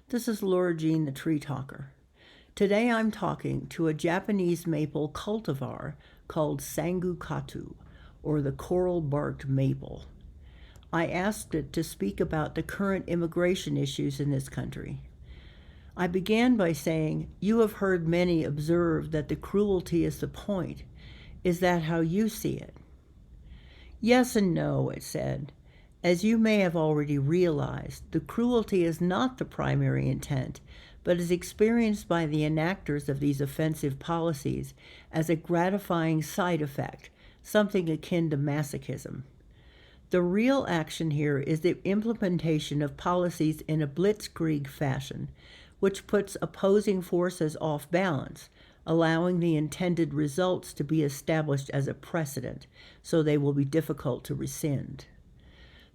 This is LauraJthe.Treetalker. Today I'm talking to a Japanese maple cultivar called Sangukatu, or the coral-barked maple. I asked it to speak about the current immigration issues in this country. I began by saying, "You have heard many observe that the cruelty is the point. Is that how you see it?" "Yes and no," it said. "As you may have already realized, the cruelty is not the primary intent, but is experienced by the enactors of these offensive policies as a gratifying side effect, something akin to masochism. The real action here is the implementation of policies in a blitzkrieg fashion, which puts opposing forces off balance, allowing the intended results to be established as a precedent, so they will be difficult to rescind."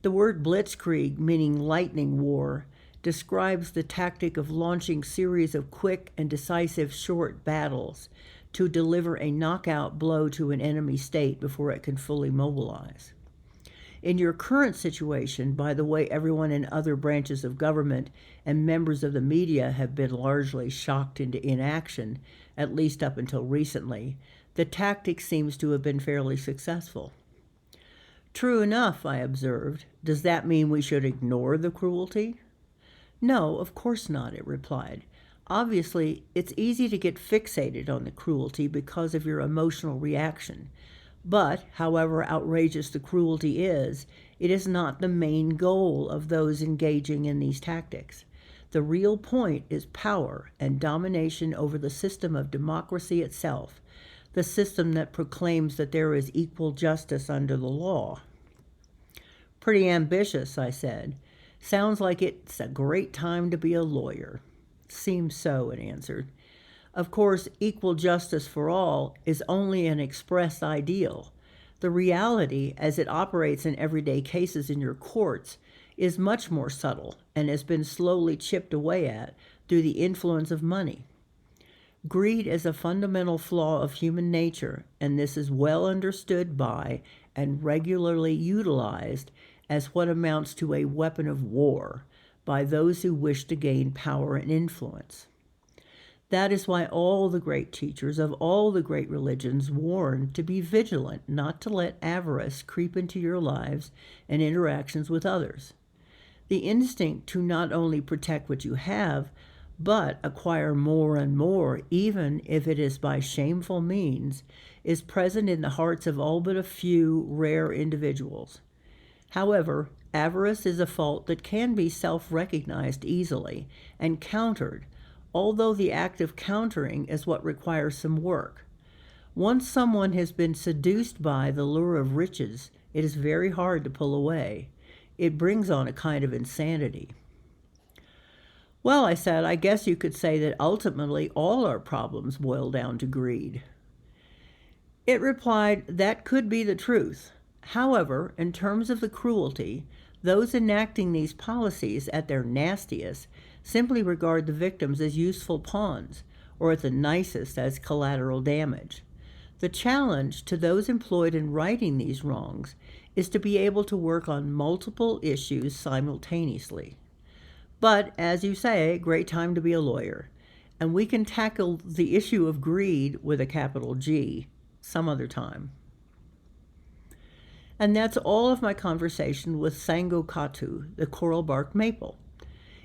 The word blitzkrieg, meaning lightning war, describes the tactic of launching series of quick and decisive short battles to deliver a knockout blow to an enemy state before it can fully mobilize. In your current situation, by the way everyone in other branches of government and members of the media have been largely shocked into inaction, at least up until recently, the tactic seems to have been fairly successful. "True enough," I observed. "Does that mean we should ignore the cruelty?" "No, of course not," it replied. "Obviously, it's easy to get fixated on the cruelty because of your emotional reaction. But, however outrageous the cruelty is, it is not the main goal of those engaging in these tactics. The real point is power and domination over the system of democracy itself, the system that proclaims that there is equal justice under the law." "Pretty ambitious," I said. "Sounds like it's a great time to be a lawyer." "Seems so," it answered. "Of course, equal justice for all is only an expressed ideal. The reality, as it operates in everyday cases in your courts, is much more subtle and has been slowly chipped away at through the influence of money. Greed is a fundamental flaw of human nature, and this is well understood by and regularly utilized as what amounts to a weapon of war by those who wish to gain power and influence. That is why all the great teachers of all the great religions warn to be vigilant, not to let avarice creep into your lives and interactions with others. The instinct to not only protect what you have, but acquire more and more, even if it is by shameful means, is present in the hearts of all but a few rare individuals. However, avarice is a fault that can be self-recognized easily and countered, although the act of countering is what requires some work. Once someone has been seduced by the lure of riches, it is very hard to pull away. It brings on a kind of insanity. "Well," I said, "I guess you could say that ultimately all our problems boil down to greed." It replied, "That could be the truth. However, in terms of the cruelty, those enacting these policies at their nastiest simply regard the victims as useful pawns, or at the nicest as collateral damage. The challenge to those employed in righting these wrongs is to be able to work on multiple issues simultaneously. But, as you say, great time to be a lawyer, and we can tackle the issue of greed with a capital G some other time." And that's all of my conversation with Sangukatu, the coral-bark maple.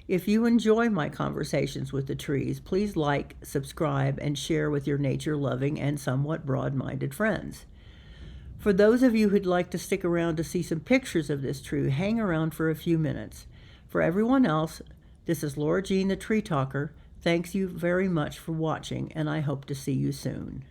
If you enjoy my conversations with the trees, please like, subscribe, and share with your nature-loving and somewhat broad-minded friends. For those of you who'd like to stick around to see some pictures of this tree, hang around for a few minutes. For everyone else, this is LauraJthe.Treetalker. Thanks you very much for watching, and I hope to see you soon.